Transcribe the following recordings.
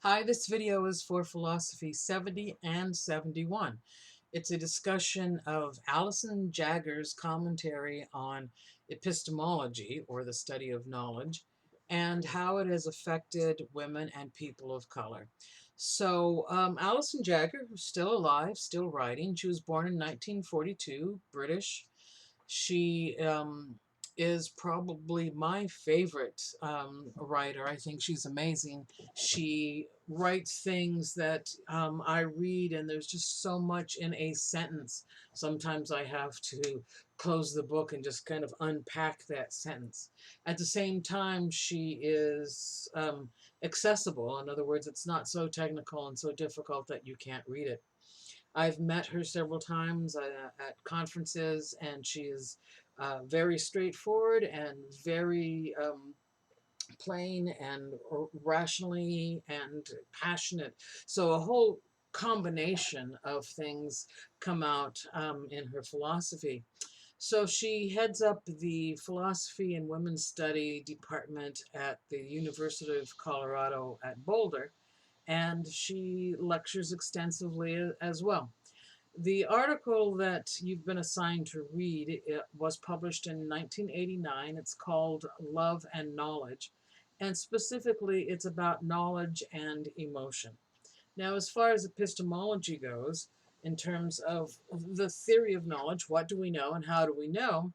Hi, this video is for Philosophy 70 and 71. It's a discussion of Alison Jaggar's commentary on epistemology, or the study of knowledge, and how it has affected women and people of color. So, Alison Jaggar, who's still alive, still writing, she was born in 1942, British. She is probably my favorite writer. I think she's amazing. She writes things that I read, and there's just so much in a sentence. Sometimes I have to close the book and just kind of unpack that sentence. At the same time, she is accessible. In other words, it's not so technical and so difficult that you can't read it. I've met her several times at conferences, and she is very straightforward and very plain and rationally and passionate. So a whole combination of things come out in her philosophy. So she heads up the Philosophy and Women's Study Department at the University of Colorado at Boulder, and she lectures extensively as well. The article that you've been assigned to read, it was published in 1989. It's called Love and Knowledge, and specifically it's about knowledge and emotion. Now, as far as epistemology goes, in terms of the theory of knowledge, what do we know and how do we know?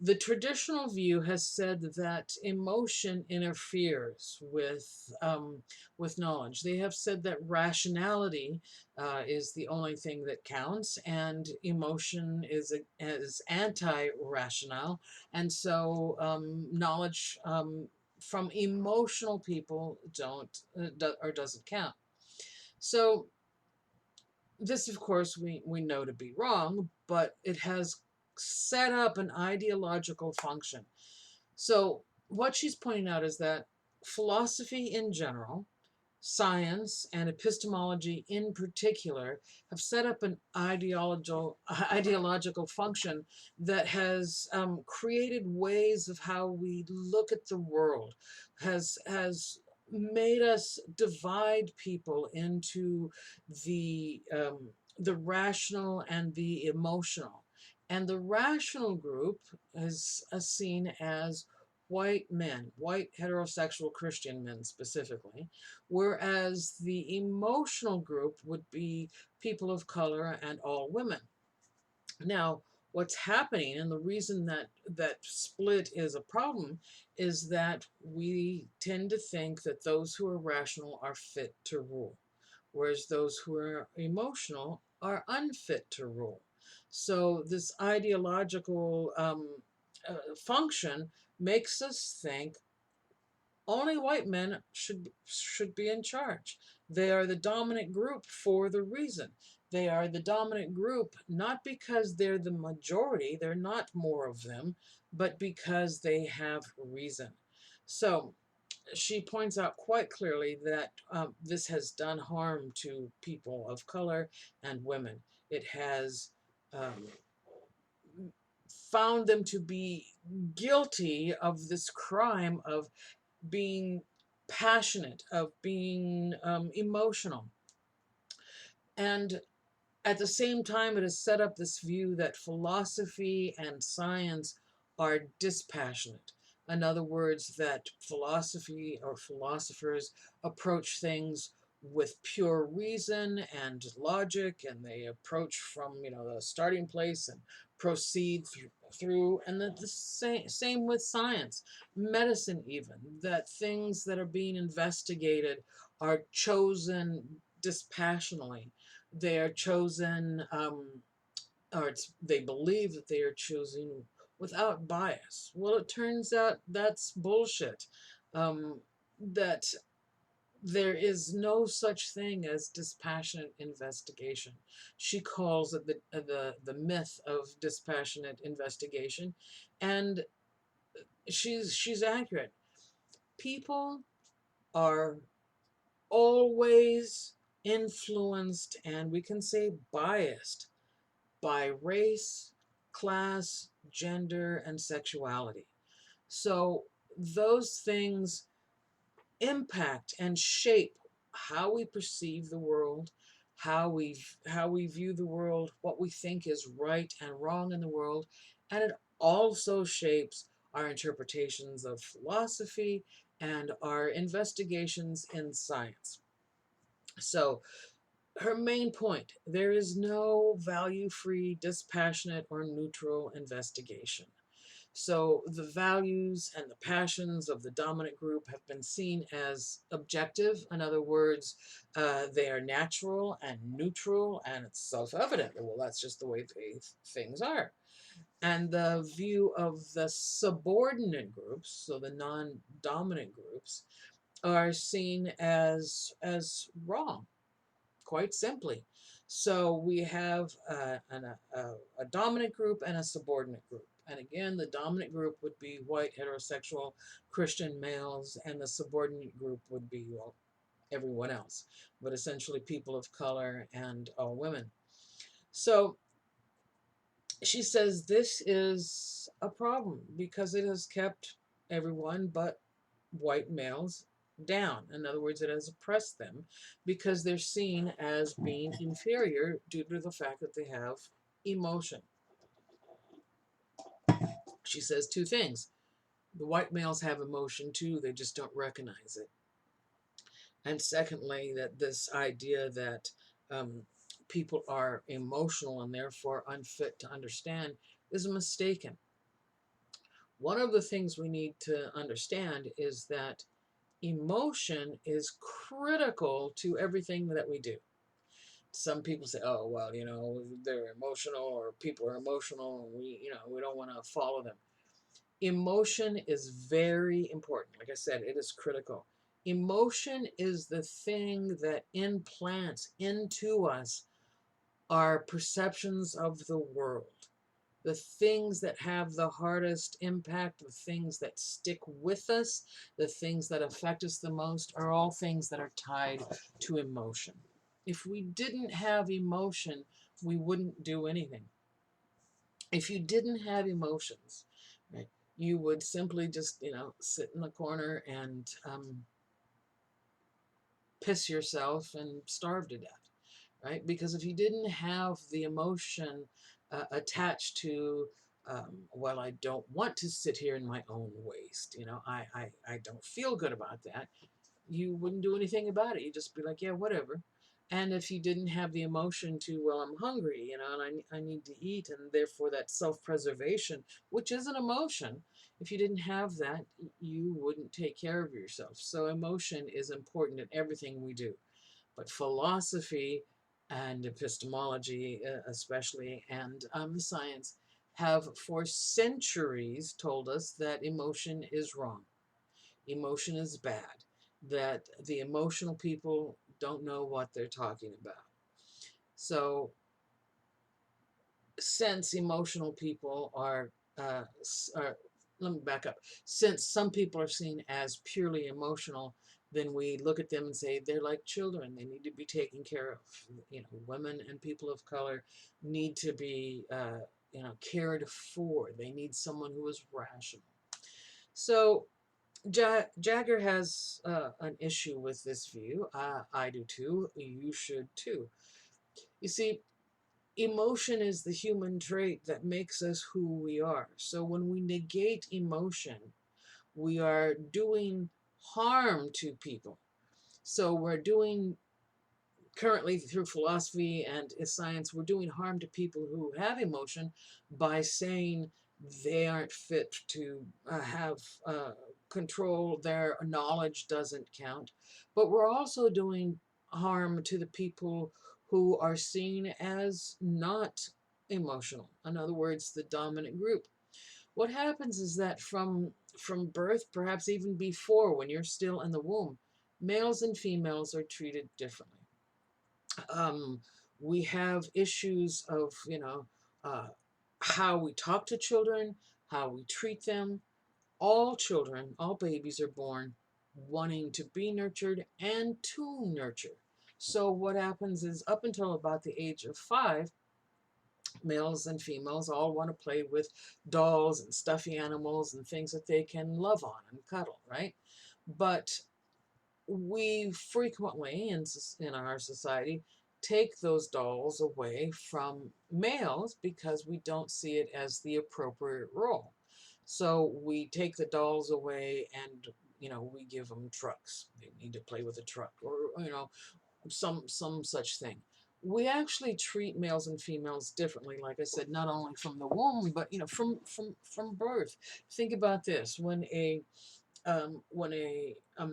The traditional view has said that emotion interferes with knowledge. They have said that rationality is the only thing that counts, and emotion is anti-rational, and so knowledge from emotional people doesn't count. So this, of course, we know to be wrong, but it has set up an ideological function. So what she's pointing out is that philosophy in general, science, and epistemology in particular have set up an ideological function that has created ways of how we look at the world, has made us divide people into the rational and the emotional. And the rational group is seen as white men, white heterosexual Christian men specifically, whereas the emotional group would be people of color and all women. Now, what's happening, and the reason that split is a problem, is that we tend to think that those who are rational are fit to rule, whereas those who are emotional are unfit to rule. So this ideological function makes us think only white men should be in charge. They are the dominant group for the reason. They are the dominant group not because they're the majority, they're not more of them, but because they have reason. So she points out quite clearly that this has done harm to people of color and women. It has um, found them to be guilty of this crime of being passionate, of being emotional. And at the same time, it has set up this view that philosophy and science are dispassionate. In other words, that philosophy or philosophers approach things with pure reason and logic, and they approach from the starting place and proceed through. And that the same with science, medicine, even that things that are being investigated are chosen dispassionately. They are chosen, they believe that they are choosing without bias. Well, it turns out that's bullshit. That there is no such thing as dispassionate investigation. She calls it the myth of dispassionate investigation, and she's accurate. People are always influenced, and we can say biased, by race, class, gender, and sexuality. So those things impact and shape how we perceive the world, how we view the world, what we think is right and wrong in the world, and it also shapes our interpretations of philosophy and our investigations in science. So her main point, there is no value-free, dispassionate, or neutral investigation. So the values and the passions of the dominant group have been seen as objective. In other words, they are natural and neutral, and it's self-evident. Well, that's just the way things are. And the view of the subordinate groups, so the non-dominant groups, are seen as wrong, quite simply. So we have a dominant group and a subordinate group. And again, the dominant group would be white, heterosexual, Christian males, and the subordinate group would be, well, everyone else, but essentially people of color and all women. So she says this is a problem because it has kept everyone but white males down. In other words, it has oppressed them because they're seen as being inferior due to the fact that they have emotion. She says two things. The white males have emotion too, they just don't recognize it. And secondly, that this idea that people are emotional and therefore unfit to understand is mistaken. One of the things we need to understand is that emotion is critical to everything that we do. Some people say, oh, well, you know, they're emotional or people are emotional and we don't want to follow them. Emotion is very important. Like I said, it is critical. Emotion is the thing that implants into us our perceptions of the world. The things that have the hardest impact, the things that stick with us, the things that affect us the most are all things that are tied to emotion. If we didn't have emotion, we wouldn't do anything. If you didn't have emotions, right, you would simply just, sit in the corner and piss yourself and starve to death, right? Because if you didn't have the emotion attached to, well, I don't want to sit here in my own waste, I don't feel good about that, you wouldn't do anything about it. You'd just be like, yeah, whatever. And if you didn't have the emotion to, well, I'm hungry, and I need to eat, and therefore that self-preservation, which is an emotion, if you didn't have that, you wouldn't take care of yourself. So emotion is important in everything we do. But philosophy and epistemology, especially, and science, have for centuries told us that emotion is wrong. Emotion is bad, that the emotional people don't know what they're talking about. So, since emotional people are, let me back up. Since some people are seen as purely emotional, then we look at them and say they're like children. They need to be taken care of. Women and people of color need to be, cared for. They need someone who is rational. So Jaggar has an issue with this view. I do too. You should too. You see, emotion is the human trait that makes us who we are. So when we negate emotion, we are doing harm to people. So we're doing, currently through philosophy and science, we're doing harm to people who have emotion by saying they aren't fit to have control, their knowledge doesn't count. But we're also doing harm to the people who are seen as not emotional. In other words, the dominant group. What happens is that from birth, perhaps even before, when you're still in the womb, males and females are treated differently. um, we have issues of, uh, how we talk to children, how we treat them. All children, all babies are born wanting to be nurtured and to nurture. So what happens is up until about the age of 5, males and females all want to play with dolls and stuffy animals and things that they can love on and cuddle, right? But we frequently in our society take those dolls away from males because we don't see it as the appropriate role. So we take the dolls away and we give them trucks. They need to play with a truck, or some such thing. We actually treat males and females differently, like I said, not only from the womb, but from birth. Think about this: when a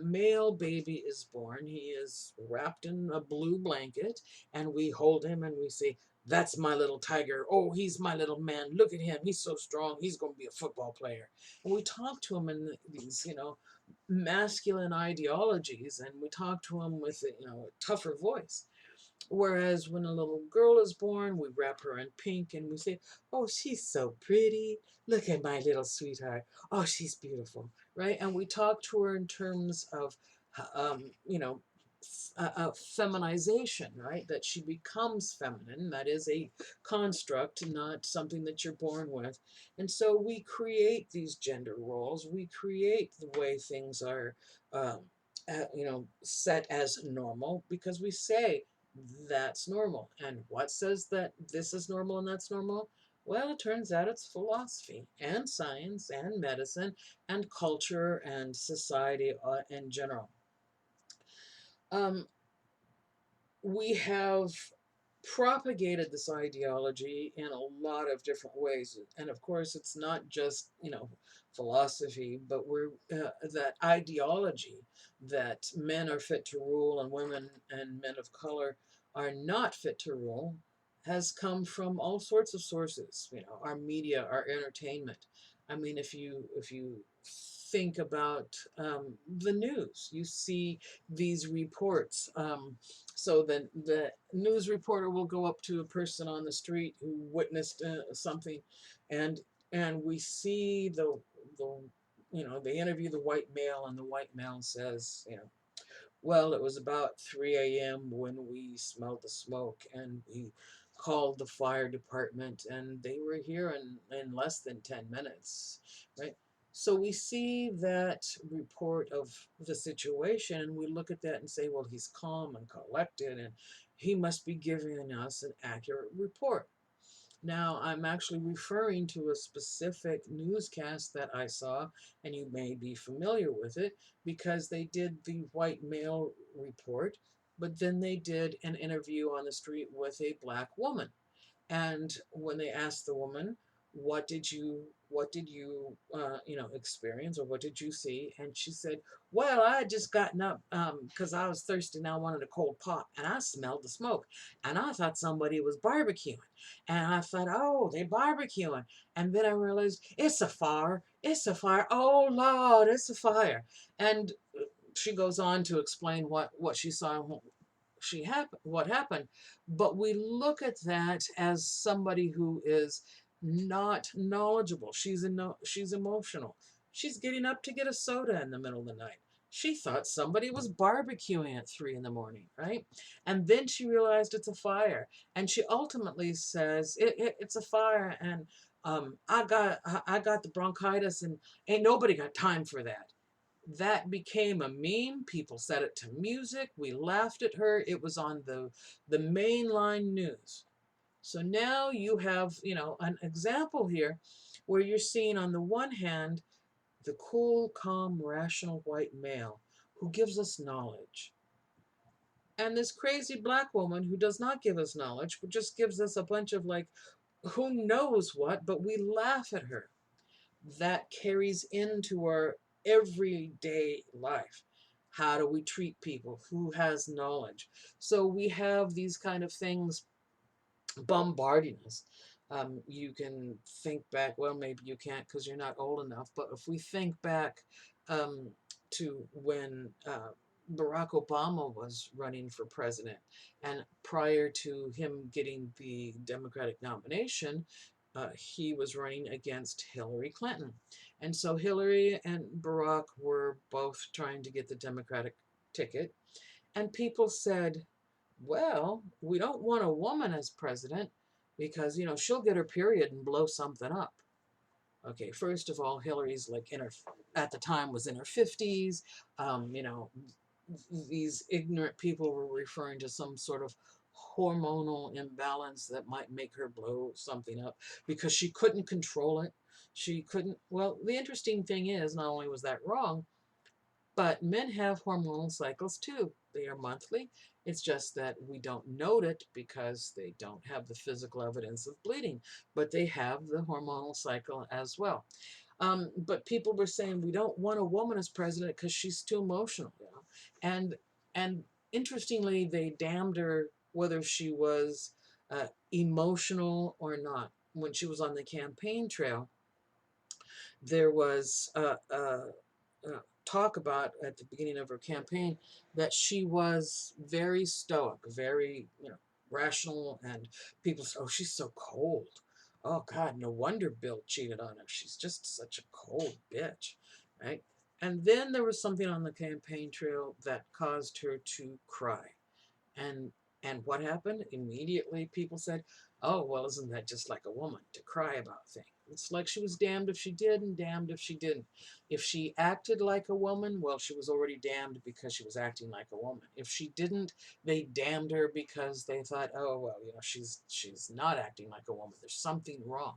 male baby is born, he is wrapped in a blue blanket, and we hold him and we say, "That's my little tiger. Oh, he's my little man. Look at him. He's so strong. He's going to be a football player." And we talk to him in these, masculine ideologies, and we talk to him with a tougher voice. Whereas when a little girl is born, we wrap her in pink and we say, "Oh, she's so pretty. Look at my little sweetheart. Oh, she's beautiful," right? And we talk to her in terms of, um, you know, feminization, right? That she becomes feminine. That is a construct, not something that you're born with. And so we create these gender roles. We create the way things are, set as normal because we say that's normal. And what says that this is normal and that's normal? Well, it turns out it's philosophy and science and medicine and culture and society in general. Um, we have propagated this ideology in a lot of different ways, and of course it's not just philosophy, but we're that ideology that men are fit to rule and women and men of color are not fit to rule has come from all sorts of sources. Our media, our entertainment. I mean, if you think about the news, you see these reports. So then the news reporter will go up to a person on the street who witnessed something, and we see the they interview the white male, and the white male says, "Well, it was about 3 a.m. when we smelled the smoke, and we called the fire department, and they were here in less than 10 minutes," right? So we see that report of the situation, and we look at that and say, well, he's calm and collected, and he must be giving us an accurate report. Now, I'm actually referring to a specific newscast that I saw, and you may be familiar with it because they did the white male report, but then they did an interview on the street with a black woman. And when they asked the woman, what did you experience, or what did you see? And she said, "Well, I had just gotten up because I was thirsty and I wanted a cold pop, and I smelled the smoke, and I thought somebody was barbecuing, and I thought, oh, they barbecuing, and then I realized it's a fire, it's a fire. Oh Lord, it's a fire." And she goes on to explain what she saw, what happened. But we look at that as somebody who is not knowledgeable. She's emotional. She's getting up to get a soda in the middle of the night. She thought somebody was barbecuing at 3 in the morning, right? And then she realized it's a fire, and she ultimately says it's a fire, and I got the bronchitis, and ain't nobody got time for that. That became a meme. People set it to music. We laughed at her. It was on the mainline news. So now you have, an example here where you're seeing on the one hand the cool, calm, rational white male who gives us knowledge. And this crazy black woman who does not give us knowledge, but just gives us a bunch of who knows what, but we laugh at her. That carries into our everyday life. How do we treat people? Who has knowledge? So we have these kind of things bombarding us. You can think back, well, maybe you can't because you're not old enough, but if we think back um, to when Barack Obama was running for president, and prior to him getting the Democratic nomination, he was running against Hillary Clinton. And so Hillary and Barack were both trying to get the Democratic ticket. And people said, well, we don't want a woman as president because, she'll get her period and blow something up. Okay, first of all, Hillary's at the time was in her 50s. Um, you know, these ignorant people were referring to some sort of hormonal imbalance that might make her blow something up because she couldn't control it. She couldn't. Well, the interesting thing is, not only was that wrong, but men have hormonal cycles too. They are monthly. It's just that we don't note it because they don't have the physical evidence of bleeding, but they have the hormonal cycle as well. But people were saying we don't want a woman as president because she's too emotional, you know. And interestingly, they damned her whether she was emotional or not. When she was on the campaign trail, there was talk about at the beginning of her campaign that she was very stoic, very, rational, and people say, "Oh, she's so cold. Oh God, no wonder Bill cheated on her. She's just such a cold bitch," right? And then there was something on the campaign trail that caused her to cry. And and what happened? Immediately people said, "Oh, well, isn't that just like a woman to cry about things?" It's like she was damned if she did and damned if she didn't. If she acted like a woman, well, she was already damned because she was acting like a woman. If she didn't, they damned her because they thought, "Oh, well, she's not acting like a woman. There's something wrong."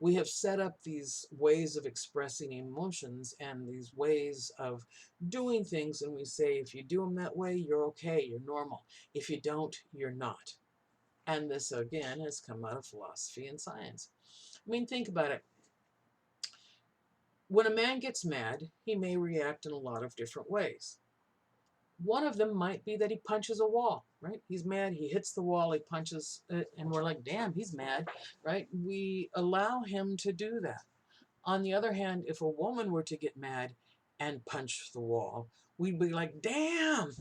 We have set up these ways of expressing emotions and these ways of doing things, and we say, if you do them that way, you're okay, you're normal. If you don't, you're not. And this, again, has come out of philosophy and science. I mean, think about it. When a man gets mad, he may react in a lot of different ways. One of them might be that he punches a wall, right? He's mad, he hits the wall, he punches it, and we're like, damn, he's mad, right? We allow him to do that. On the other hand, if a woman were to get mad and punch the wall, we'd be like, damn,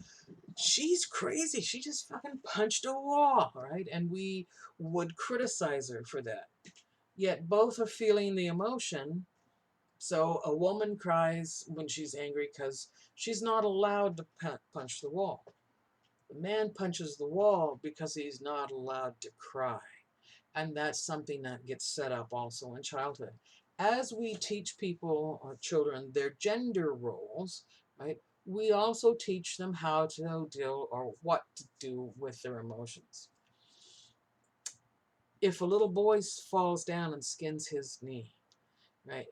she's crazy. She just fucking punched a wall, right? And we would criticize her for that. Yet both are feeling the emotion. So a woman cries when she's angry because she's not allowed to punch the wall. The man punches the wall because he's not allowed to cry. And that's something that gets set up also in childhood. As we teach people or children their gender roles, right, we also teach them how to deal or what to do with their emotions. If a little boy falls down and skins his knee, right,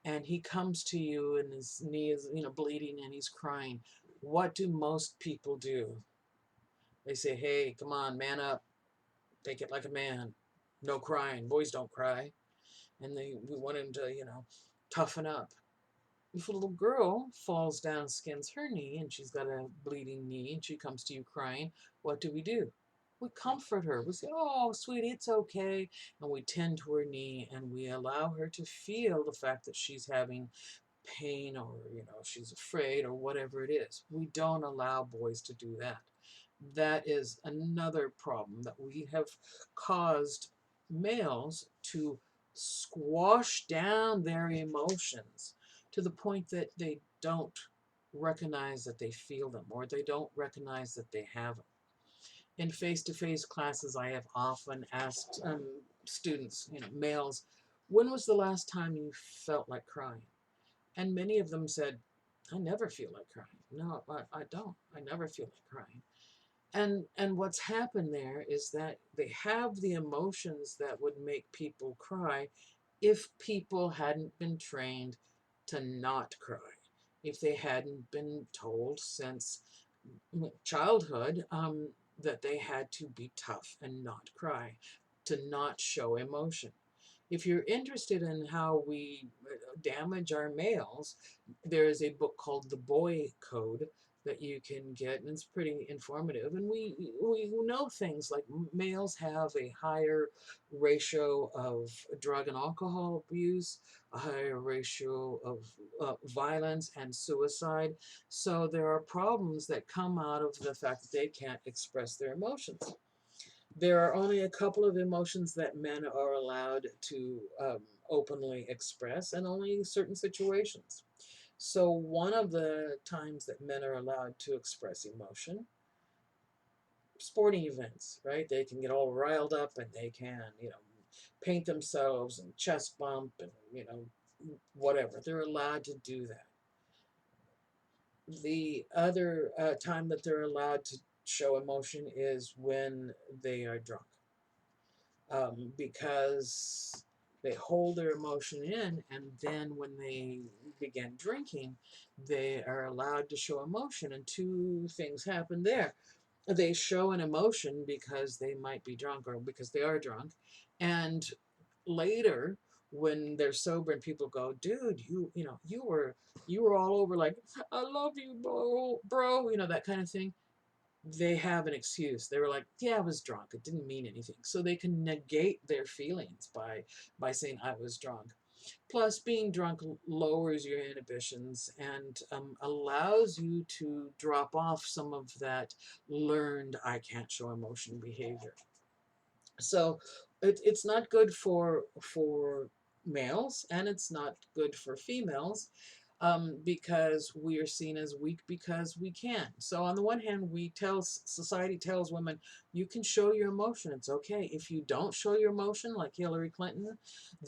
and he comes to you and his knee is, bleeding and he's crying, what do most people do? They say, hey, come on, man up, take it like a man, no crying, boys don't cry. And we want him to, toughen up. If a little girl falls down, skins her knee, and she's got a bleeding knee, and she comes to you crying, what do? We comfort her. We say, oh, sweetie, it's okay. And we tend to her knee, and we allow her to feel the fact that she's having pain or, she's afraid or whatever it is. We don't allow boys to do that. That is another problem that we have caused males to squash down their emotions to the point that they don't recognize that they feel them or they don't recognize that they have them. In face-to-face classes, I have often asked students, males, when was the last time you felt like crying? And many of them said, I never feel like crying. No, I don't. I never feel like crying. And what's happened there is that they have the emotions that would make people cry if people hadn't been trained to not cry, if they hadn't been told since childhood that they had to be tough and not cry, to not show emotion. If you're interested in how we damage our males, there is a book called The Boy Code that you can get, and it's pretty informative. And we know things like males have a higher ratio of drug and alcohol abuse, a higher ratio of violence and suicide. So there are problems that come out of the fact that they can't express their emotions. There are only a couple of emotions that men are allowed to openly express, and only certain situations. So one of the times that men are allowed to express emotion, sporting events, right? They can get all riled up and they can, paint themselves and chest bump and, whatever. They're allowed to do that. The other time that they're allowed to show emotion is when they are drunk, because they hold their emotion in, and then when they begin drinking, they are allowed to show emotion, and two things happen there. They show an emotion because they might be drunk or because they are drunk, and later when they're sober and people go, dude, you were all over like, I love you, bro, that kind of thing. They have an excuse. They were like, yeah, I was drunk, it didn't mean anything, so they can negate their feelings by saying I was drunk. Plus, being drunk lowers your inhibitions and allows you to drop off some of that learned I can't show emotion behavior. So it's not good for males, and it's not good for females, because we are seen as weak because we can. So on the one hand, society tells women, you can show your emotion, it's okay. If you don't show your emotion, like Hillary Clinton,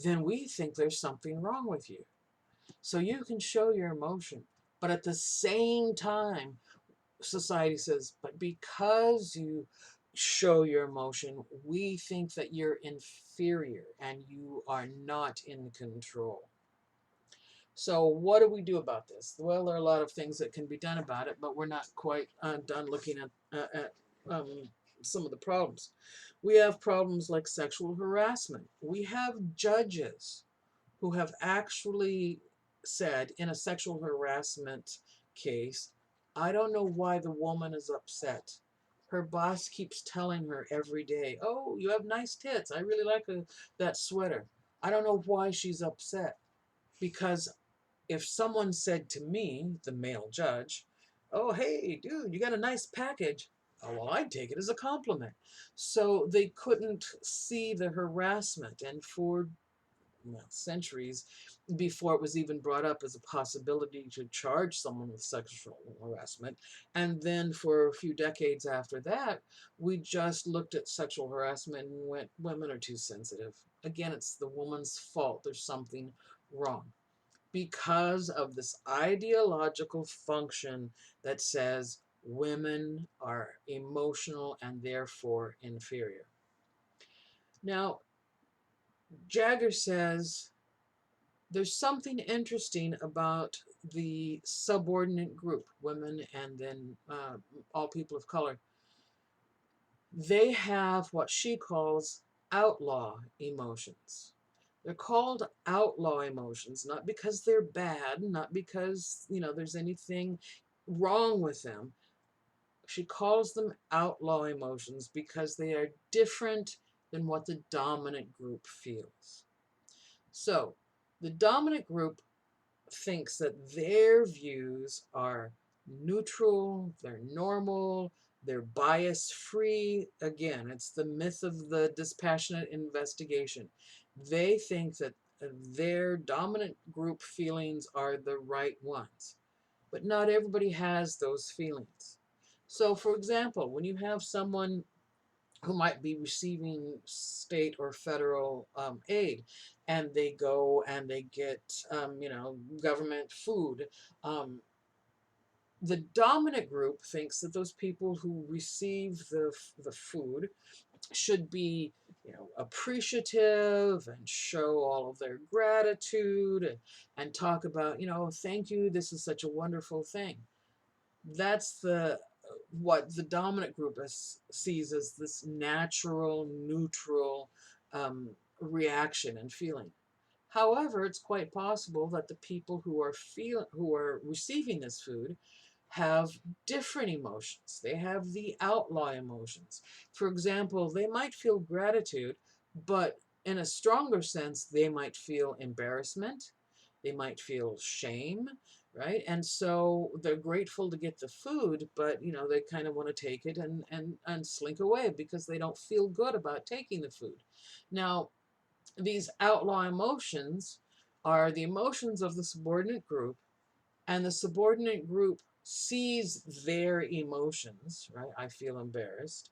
then we think there's something wrong with you. So you can show your emotion, but at the same time, society says, but because you show your emotion, we think that you're inferior and you are not in control. So what do we do about this? Well, there are a lot of things that can be done about it, but we're not quite done looking at some of the problems. We have problems like sexual harassment. We have judges who have actually said in a sexual harassment case, I don't know why the woman is upset. Her boss keeps telling her every day, oh, you have nice tits. I really like that sweater. I don't know why she's upset. Because if someone said to me, the male judge, oh, hey, dude, you got a nice package. Oh, well, I'd take it as a compliment. So they couldn't see the harassment. And for centuries before it was even brought up as a possibility to charge someone with sexual harassment. And then for a few decades after that, we just looked at sexual harassment and went, women are too sensitive. Again, it's the woman's fault. There's something wrong because of this ideological function that says women are emotional and therefore inferior. Now, Jaggar says there's something interesting about the subordinate group, women and then all people of color. They have what she calls outlaw emotions. They're called outlaw emotions, not because they're bad, not because, there's anything wrong with them. She calls them outlaw emotions because they are different than what the dominant group feels. So, the dominant group thinks that their views are neutral, they're normal, they're bias free. Again, it's the myth of the dispassionate investigation. They think that their dominant group feelings are the right ones, but not everybody has those feelings. So, for example, when you have someone who might be receiving state or federal aid, and they go and they get, government food. The dominant group thinks that those people who receive the food should be, appreciative and show all of their gratitude, and talk about, thank you, this is such a wonderful thing. That's what the dominant group sees as this natural, neutral reaction and feeling. However, it's quite possible that the people who are receiving this food have different emotions. They have the outlaw emotions. For example, they might feel gratitude, but in a stronger sense, they might feel embarrassment. They might feel shame, right? And so they're grateful to get the food, but they kind of want to take it and slink away because they don't feel good about taking the food. Now, these outlaw emotions are the emotions of the subordinate group, and the subordinate group sees their emotions, right? I feel embarrassed.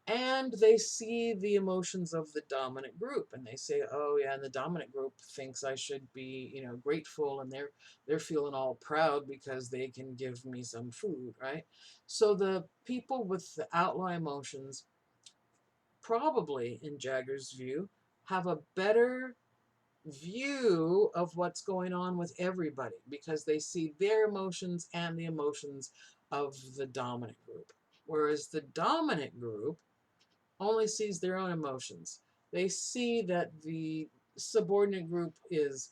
and they see the emotions of the dominant group, and they say, oh yeah, and the dominant group thinks I should be, you know, grateful, and they're feeling all proud because they can give me some food, right? So the people with the outline emotions, probably in Jagger's view, have a better view of what's going on with everybody because they see their emotions and the emotions of the dominant group, whereas the dominant group only sees their own emotions. They see that the subordinate group is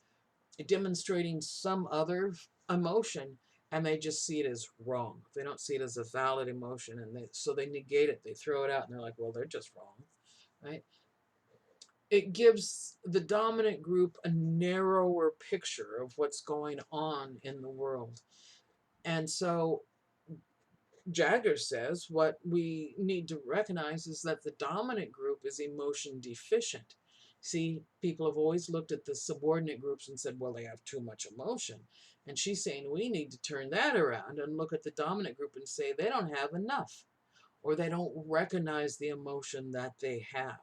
demonstrating some other emotion, and they just see it as wrong. They don't see it as a valid emotion, and so they negate it. They throw it out, and they're like, well, they're just wrong, right? It gives the dominant group a narrower picture of what's going on in the world. And so Jagger says what we need to recognize is that the dominant group is emotion deficient. See, people have always looked at the subordinate groups and said, well, they have too much emotion. And she's saying we need to turn that around and look at the dominant group and say they don't have enough, or they don't recognize the emotion that they have.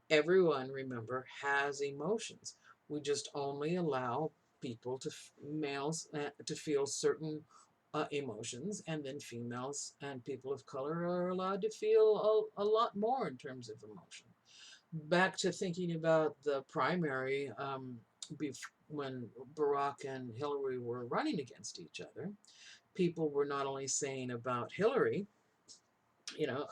Everyone, remember, has emotions. We just only allow people to, males, to feel certain emotions, and then females and people of color are allowed to feel a lot more in terms of emotion. Back to thinking about the primary, when Barack and Hillary were running against each other, people were not only saying about Hillary, you know,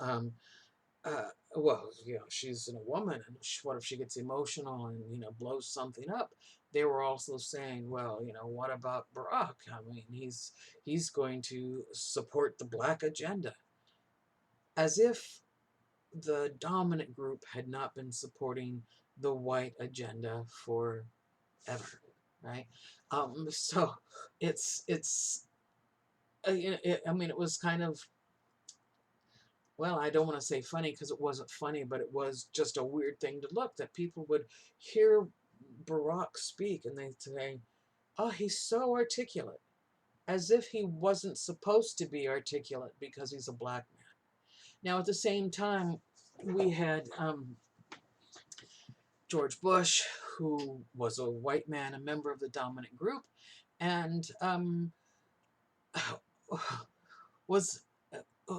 well, you know, she's a woman, and what if she gets emotional and, you know, blows something up? They were also saying, well, you know, what about Barack? I mean, he's going to support the black agenda, as if the dominant group had not been supporting the white agenda forever, right? So it's I mean, it was kind of, well, I don't want to say funny because it wasn't funny, but it was just a weird thing to look that people would hear Barack speak and they'd say, oh, he's so articulate, as if he wasn't supposed to be articulate because he's a black man. Now, at the same time, we had George Bush, who was a white man, a member of the dominant group, and was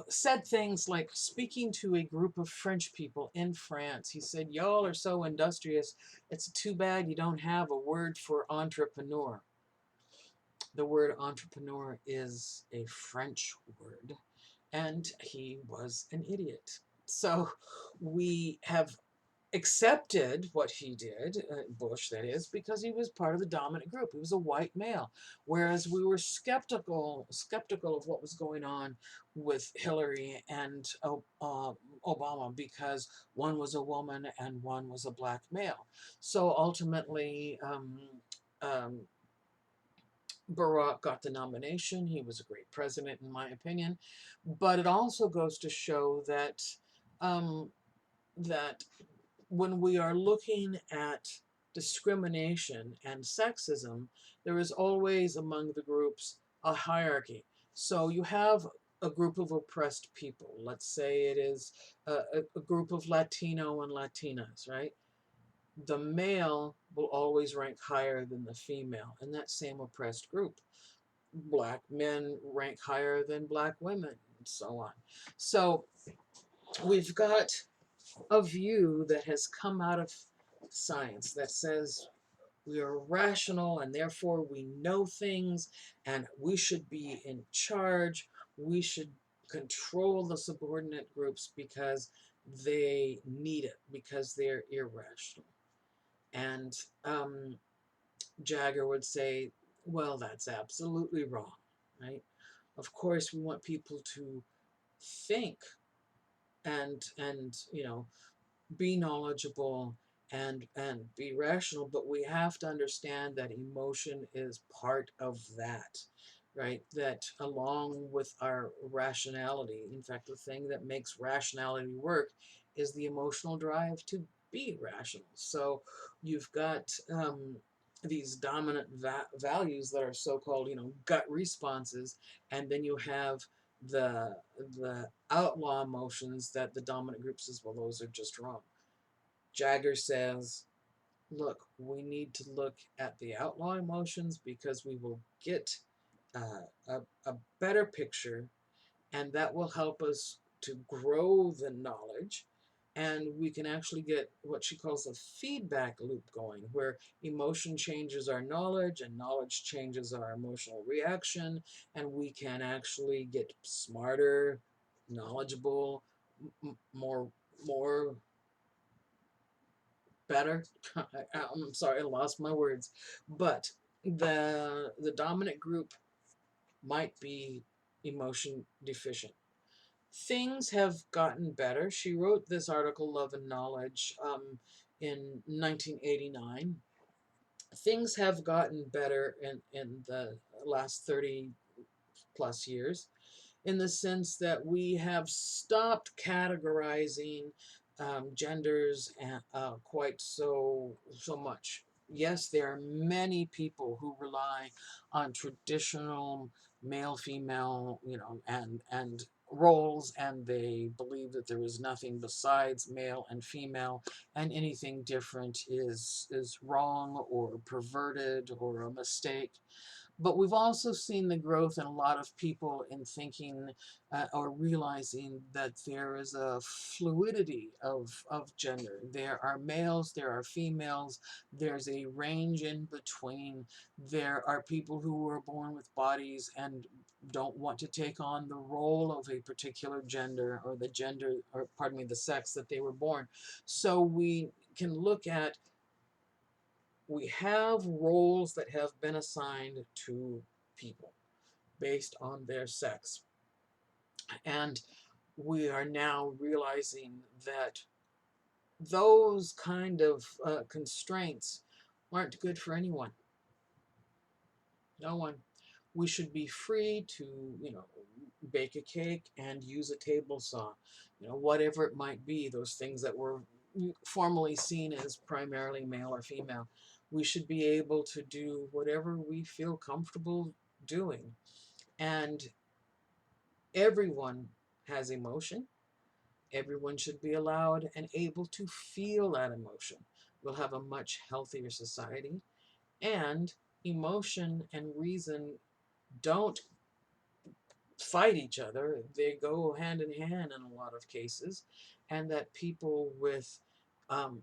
said things like, speaking to a group of French people in France, he said, y'all are so industrious, it's too bad you don't have a word for entrepreneur. The word entrepreneur is a French word, and he was an idiot. So we have accepted what he did, Bush that is, because he was part of the dominant group. He was a white male, whereas we were skeptical of what was going on with Hillary and Obama, because one was a woman and one was a black male. So ultimately, um, Barack got the nomination. He was a great president, in my opinion. But it also goes to show that um, that when we are looking at discrimination and sexism, there is always among the groups a hierarchy. So you have a group of oppressed people. Let's say it is a group of Latino and Latinas, right? The male will always rank higher than the female in that same oppressed group. Black men rank higher than black women, and so on. So we've got a view that has come out of science that says we are rational and therefore we know things and we should be in charge. We should control the subordinate groups because they need it, because they're irrational. And Jagger would say, well, that's absolutely wrong, right? Of course, we want people to think and you know, be knowledgeable and be rational, but we have to understand that emotion is part of that, right? That along with our rationality, in fact, the thing that makes rationality work is the emotional drive to be rational. So you've got these dominant values that are so-called, you know, gut responses, and then you have the the outlaw emotions that the dominant group says, well, those are just wrong. Jagger says, look, we need to look at the outlaw emotions because we will get a better picture, and that will help us to grow the knowledge. And we can actually get what she calls a feedback loop going, where emotion changes our knowledge and knowledge changes our emotional reaction, and we can actually get smarter, knowledgeable, more better. I'm sorry, I lost my words. But the dominant group might be emotion deficient. Things have gotten better. She wrote this article, Love and Knowledge, in 1989. Things have gotten better in the last 30 plus years, in the sense that we have stopped categorizing genders quite so much. Yes, there are many people who rely on traditional male female, and roles, and they believe that there is nothing besides male and female, and anything different is wrong or perverted or a mistake. But we've also seen the growth in a lot of people in thinking or realizing that there is a fluidity of gender. There are males, there are females, there's a range in between. There are people who were born with bodies and don't want to take on the role of a particular gender, or the gender, or pardon me, the sex that they were born. So we can look at, we have roles that have been assigned to people based on their sex. And we are now realizing that those kind of constraints aren't good for anyone. No one. We should be free to, bake a cake and use a table saw, whatever it might be, those things that were formerly seen as primarily male or female. We should be able to do whatever we feel comfortable doing. And everyone has emotion. Everyone should be allowed and able to feel that emotion. We'll have a much healthier society. And emotion and reason don't fight each other. They go hand in hand in a lot of cases, and that people with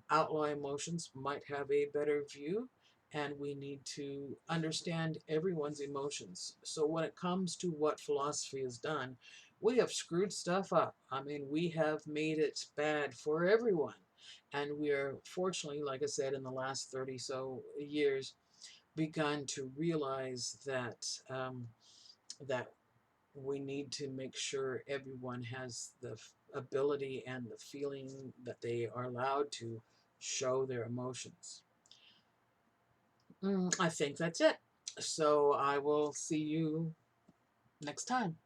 outlaw emotions might have a better view, and we need to understand everyone's emotions. So when it comes to what philosophy has done, we have screwed stuff up. I mean, we have made it bad for everyone. And we are, fortunately, like I said, in the last 30 so years, begun to realize that we need to make sure everyone has the ability and the feeling that they are allowed to show their emotions. I think that's it. So I will see you next time.